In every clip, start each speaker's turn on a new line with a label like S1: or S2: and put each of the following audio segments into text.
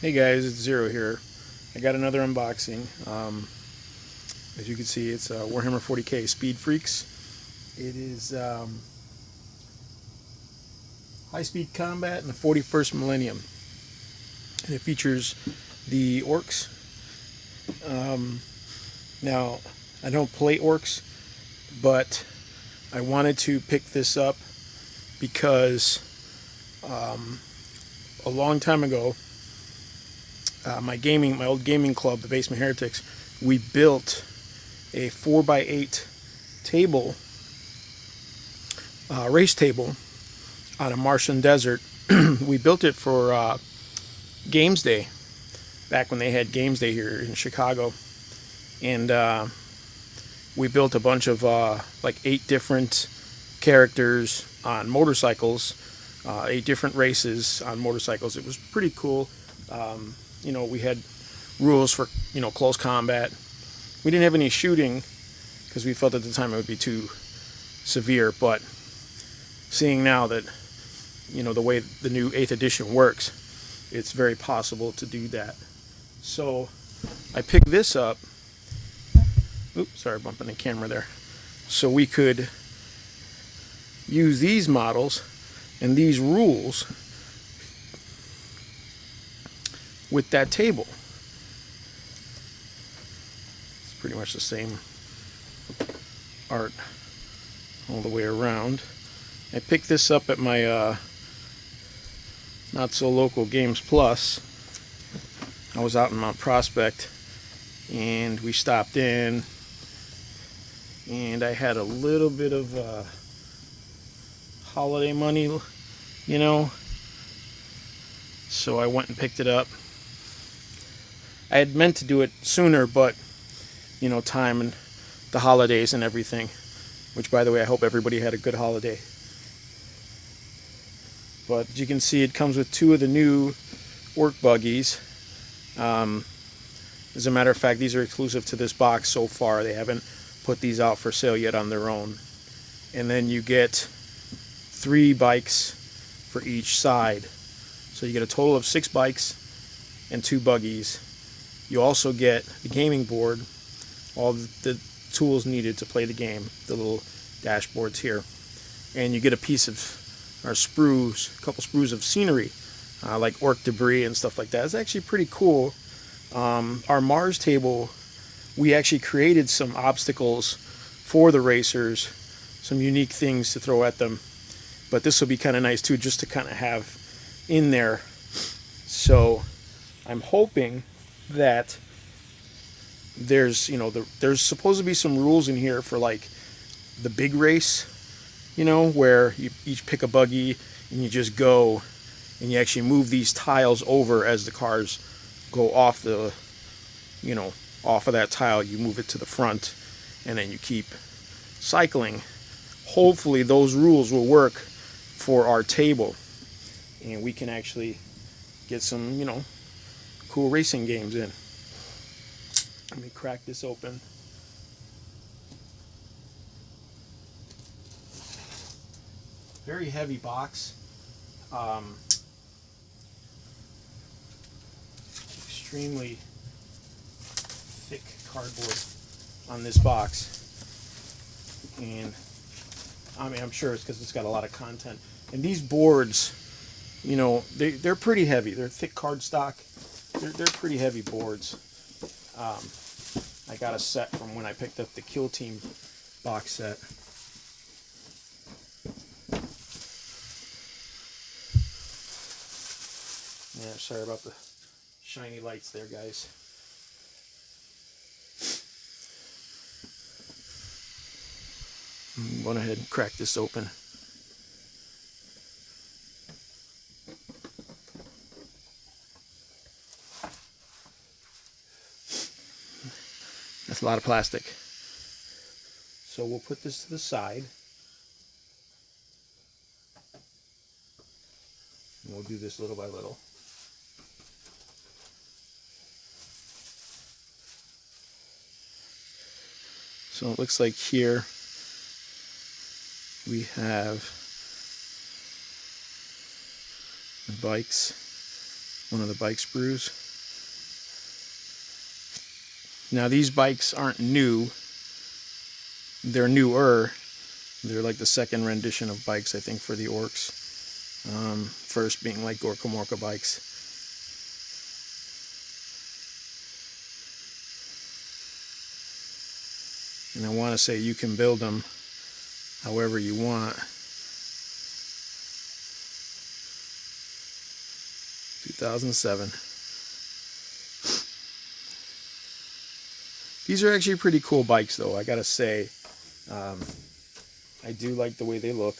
S1: Hey guys, it's Zero here. I got another unboxing. As you can see, it's Warhammer 40k Speed Freaks. It is high-speed combat in the 41st millennium, and it features the orcs. Now, I don't play orcs, but I wanted to pick this up because a long time ago, my old gaming club, the Basement Heretics, we built a 4x8 table, race table, on a Martian desert. We built it for Games Day, back when they had Games Day here in Chicago, and we built a bunch of like 8 different characters on motorcycles, 8 different races on motorcycles. It was pretty cool. We had rules for close combat. We didn't have any shooting because we felt at the time it would be too severe, but seeing now that the way the new 8th edition works, it's very possible to do that. So I picked this up. Oops, sorry, bumping the camera there. So we could use these models and these rules with that table. It's pretty much the same art all the way around. I picked this up at my not so local Games Plus. I was out in Mount Prospect and we stopped in, and I had a little bit of holiday money, so I went and picked it up. I had meant to do it sooner, but time and the holidays and everything, which, by the way, I hope everybody had a good holiday. But as you can see, it comes with 2 of the new work buggies. As a matter of fact, these are exclusive to this box so far. They haven't put these out for sale yet on their own. And then you get 3 bikes for each side. So you get a total of 6 bikes and 2 buggies. You also get the gaming board, all the tools needed to play the game, the little dashboards here. And you get a piece of, or sprues, a couple sprues of scenery, like orc debris and stuff like that. It's actually pretty cool. Our Mars table, we actually created some obstacles for the racers, some unique things to throw at them. But this will be kind of nice too, just to kind of have in there. So I'm hoping that there's there's supposed to be some rules in here for like the big race, where you each pick a buggy and you just go and you actually move these tiles over as the cars go off the off of that tile. You move it to the front and then you keep cycling. Hopefully those rules will work for our table and we can actually get some cool racing games in. Let me crack this open. Very heavy box. Extremely thick cardboard on this box. And I'm sure it's because it's got a lot of content. And these boards, they're pretty heavy. They're thick cardstock. They're pretty heavy boards. I got a set from when I picked up the Kill Team box set. Yeah, sorry about the shiny lights there, guys. I'm going ahead and crack this open. That's a lot of plastic. So we'll put this to the side. And we'll do this little by little. So it looks like here we have the bikes one of the bike sprues. Now these bikes aren't new, they're newer. They're like the second rendition of bikes, I think, for the Orcs. First being like Gorka Morka bikes. And I want to say you can build them however you want. 2007. These are actually pretty cool bikes though, I gotta say. I do like the way they look.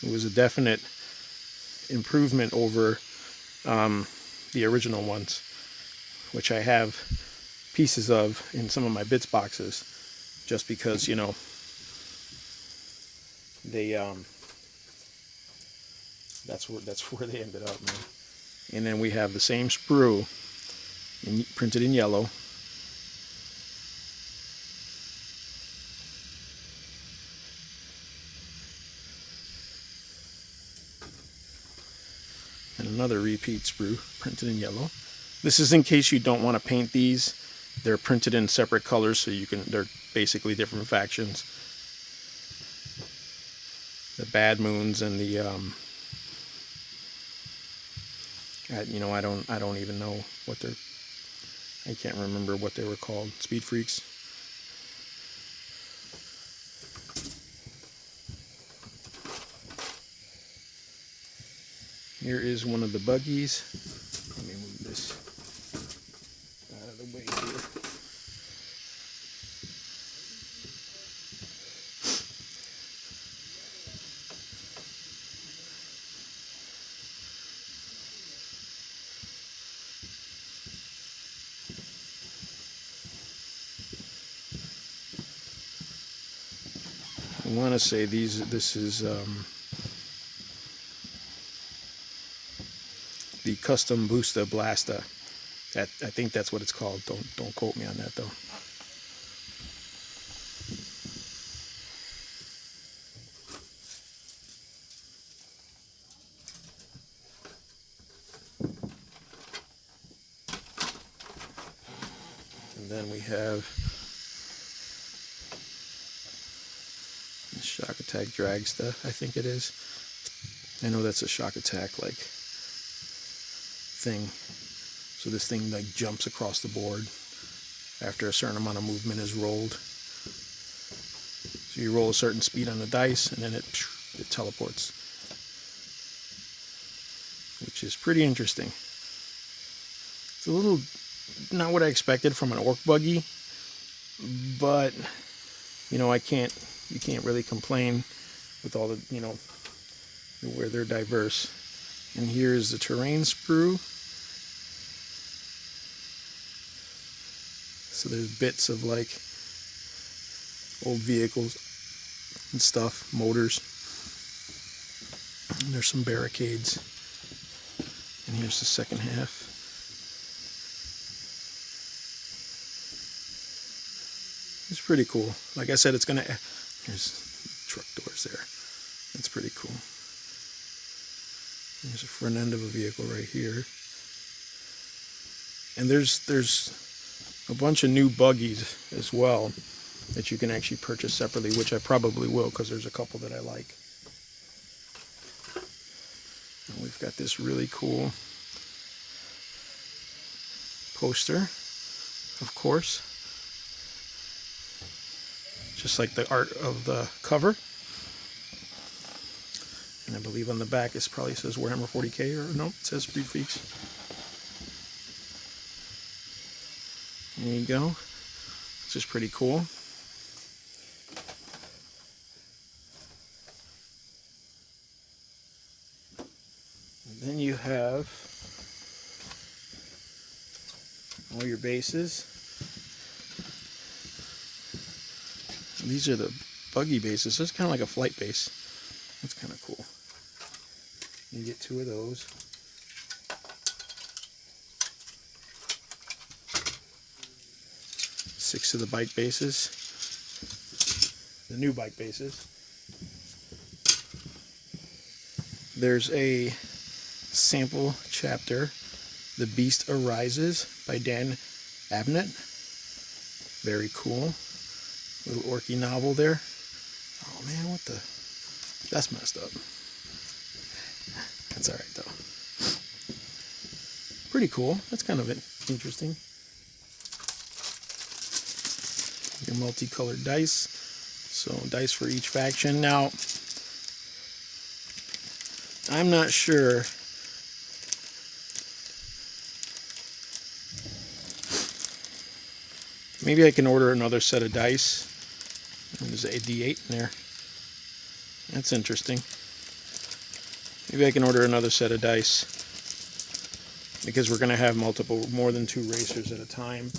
S1: It was a definite improvement over the original ones, which I have pieces of in some of my bits boxes, just because, you know, they that's where they ended up, man. And then we have the same sprue printed in yellow. And another repeat sprue printed in yellow. This is in case you don't want to paint these. They're printed in separate colors, so you can, they're basically different factions. The Bad Moons and the you know, I don't even know what they're, I can't remember what they were called. Speed Freaks. Here is one of the buggies. Let me move this out of the way here. I want to say this is the Custom Booster Blaster. I think that's what it's called. Don't quote me on that though. And then we have the Shock Attack Dragster, I think it is. I know that's a Shock Attack like thing. So this thing like jumps across the board after a certain amount of movement is rolled. So you roll a certain speed on the dice and then it teleports, which is pretty interesting. It's a little not what I expected from an orc buggy, but you know, you can't really complain with all the, you know, where they're diverse. And here's the terrain sprue. So there's bits of like old vehicles and stuff, motors. And there's some barricades. And here's the second half. It's pretty cool. Like I said, it's gonna, here's truck doors there. That's pretty cool. There's a front end of a vehicle right here. And there's a bunch of new buggies as well that you can actually purchase separately, which I probably will because there's a couple that I like. And we've got this really cool poster, of course, just like the art of the cover. And I believe on the back it probably says Warhammer 40k, or no, it says Speed Freaks. There you go. It's just pretty cool. And then you have all your bases. And these are the buggy bases. So it's kind of like a flight base. That's kind of cool. You get 2 of those. Six of the bike bases. The new bike bases. There's a sample chapter, The Beast Arises by Dan Abnett. Very cool. Little orky novel there. Oh man, what the? That's messed up. That's alright though. Pretty cool. That's kind of interesting. Your multicolored dice. So dice for each faction. Now, I'm not sure. Maybe I can order another set of dice. There's a D8 in there. That's interesting. Maybe I can order another set of dice, because we're going to have more than 2 racers at a time.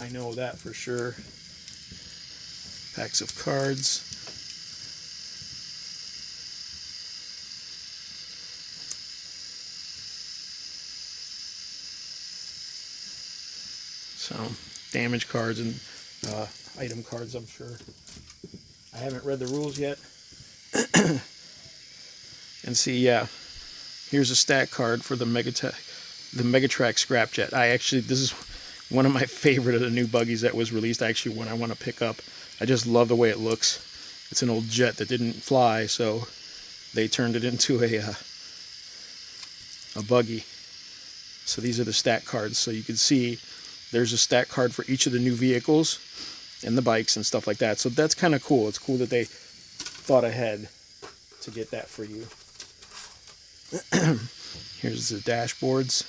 S1: I know that for sure. Packs of cards. So, damage cards and item cards, I'm sure. I haven't read the rules yet. And see, yeah, here's a stat card for the Megatrack Scrapjet. This is one of my favorite of the new buggies that was released. Actually, one I want to pick up. I just love the way it looks. It's an old jet that didn't fly, so they turned it into a buggy. So these are the stat cards. So you can see there's a stat card for each of the new vehicles and the bikes and stuff like that. So that's kind of cool. It's cool that they thought ahead to get that for you. Here's the dashboards.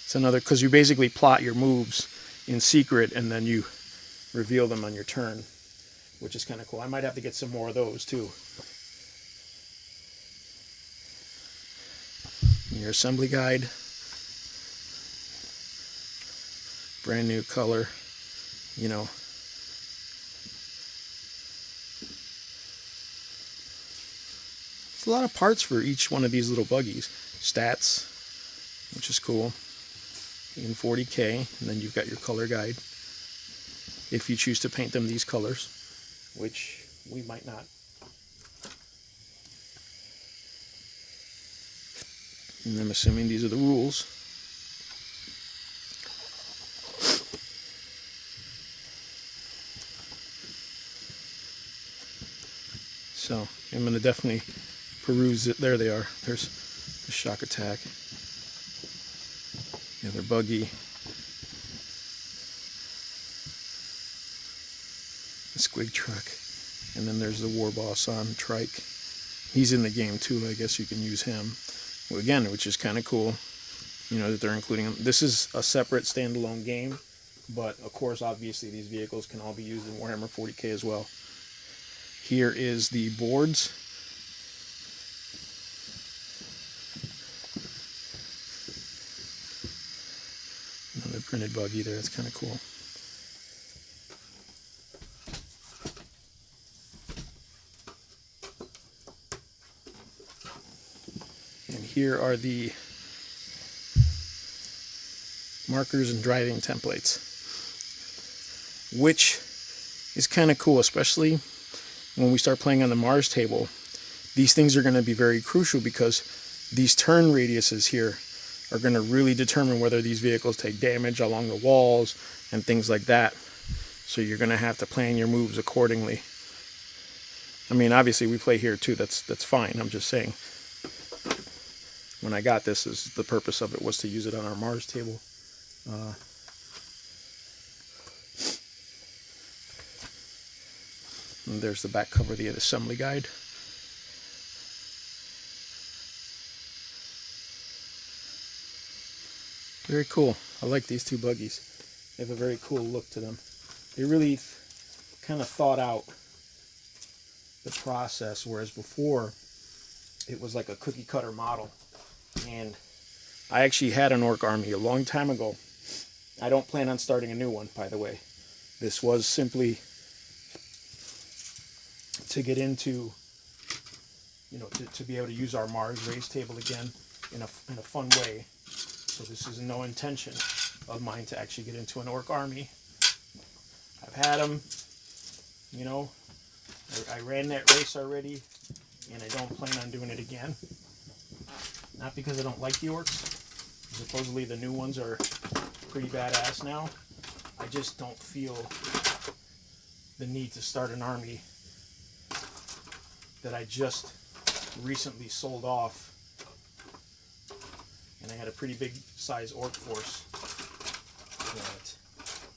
S1: It's another, because you basically plot your moves in secret and then you reveal them on your turn, which is kind of cool. I might have to get some more of those too. Your assembly guide. Brand new color, you know. There's a lot of parts for each one of these little buggies. Stats, which is cool, in 40K, and then you've got your color guide if you choose to paint them these colors, which we might not. And I'm assuming these are the rules. So I'm going to definitely peruse it. There they are. There's the shock attack. The other buggy. The squig truck. And then there's the war boss on trike. He's in the game too. I guess you can use him. Well, again, which is kind of cool. You know, that they're including him. This is a separate standalone game. But of course, obviously, these vehicles can all be used in Warhammer 40K as well. Here is the boards. Another printed buggy there. That's kind of cool. And here are the markers and driving templates, which is kind of cool, especially when we start playing on the Mars table. These things are going to be very crucial, because these turn radiuses here are going to really determine whether these vehicles take damage along the walls and things like that. So you're going to have to plan your moves accordingly. I mean, obviously we play here too. That's fine. I'm just saying, when I got this, the purpose of it was to use it on our Mars table. And there's the back cover of the assembly guide. Very cool. I like these two buggies. They have a very cool look to them. They really kind of thought out the process, whereas before it was like a cookie cutter model. And I actually had an orc army a long time ago. I don't plan on starting a new one, by the way. This was simply to get into, you know, to be able to use our Mars race table again in a fun way. So this is no intention of mine to actually get into an orc army. I've had them, you know. I ran that race already and I don't plan on doing it again. Not because I don't like the orcs. Supposedly the new ones are pretty badass now. I just don't feel the need to start an army that I just recently sold off. And I had a pretty big size orc force that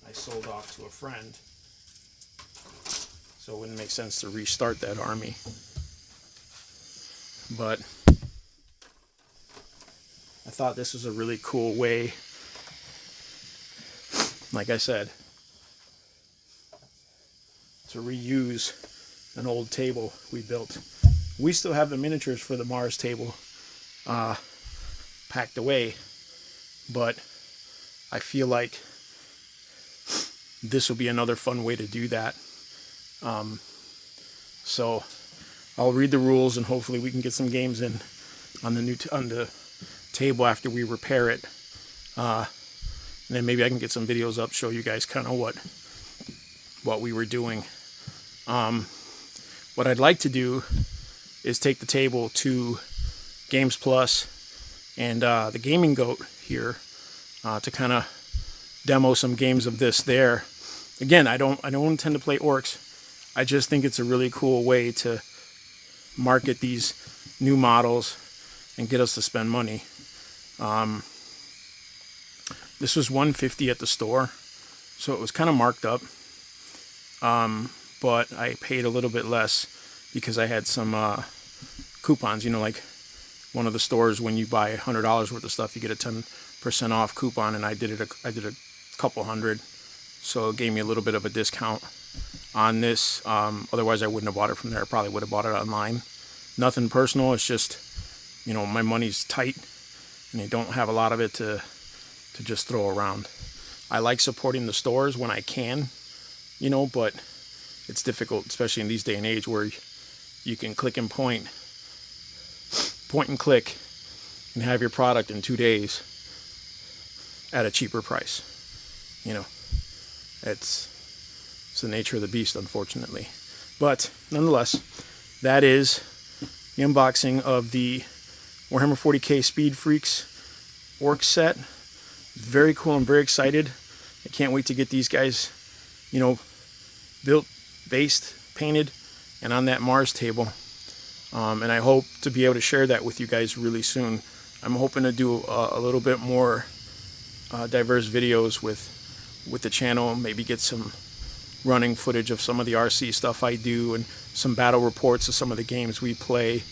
S1: I sold off to a friend. So it wouldn't make sense to restart that army. But I thought this was a really cool way, like I said, to reuse an old table we built. We still have the miniatures for the Mars table packed away, but I feel like this will be another fun way to do that. So I'll read the rules and hopefully we can get some games in on the table after we repair it. And then maybe I can get some videos up, show you guys kind of what we were doing. What I'd like to do is take the table to Games Plus and the Gaming Goat here to kind of demo some games of this there. Again, I don't intend to play orcs. I just think it's a really cool way to market these new models and get us to spend money. This was $150 at the store, so it was kind of marked up. But I paid a little bit less because I had some coupons. You know, like one of the stores, when you buy $100 worth of stuff, you get a 10% off coupon, and I did a couple hundred, so it gave me a little bit of a discount on this. Otherwise I wouldn't have bought it from there. I probably would have bought it online. Nothing personal, it's just, you know, my money's tight and I don't have a lot of it to just throw around. I like supporting the stores when I can, you know, but it's difficult, especially in these day and age where you can click and point and click and have your product in 2 days at a cheaper price. You know, it's the nature of the beast, unfortunately. But nonetheless, that is the unboxing of the Warhammer 40k Speed Freaks orc set. Very cool. I'm very excited. I can't wait to get these guys, you know, built, based, painted, and on that Mars table. And I hope to be able to share that with you guys really soon. I'm hoping to do a little bit more diverse videos with the channel. Maybe get some running footage of some of the RC stuff I do and some battle reports of some of the games we play.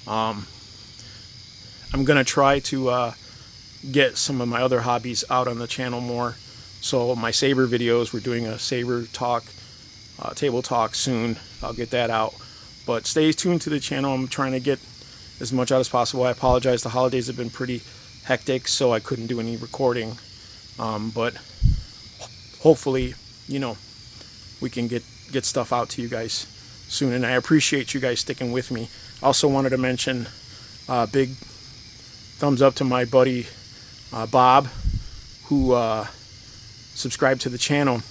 S1: I'm gonna try to get some of my other hobbies out on the channel more. So my Saber videos, we're doing a Saber talk, table talk soon. I'll get that out. But stay tuned to the channel. I'm trying to get as much out as possible. I apologize, the holidays have been pretty hectic, so I couldn't do any recording. But hopefully, you know, we can get stuff out to you guys soon, and I appreciate you guys sticking with me. Also wanted to mention big thumbs up to my buddy Bob, who subscribed to the channel.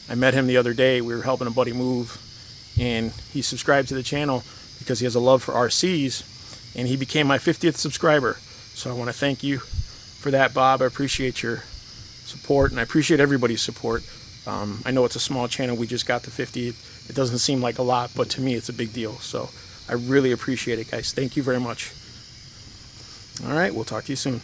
S1: I met him the other day. We were helping a buddy move, and he subscribed to the channel because he has a love for RCs, and he became my 50th subscriber. So I want to thank you for that, Bob. I appreciate your support, and I appreciate everybody's support. I know it's a small channel. We just got to 50. It doesn't seem like a lot, but to me it's a big deal. So I really appreciate it, guys. Thank you very much. All right, we'll talk to you soon.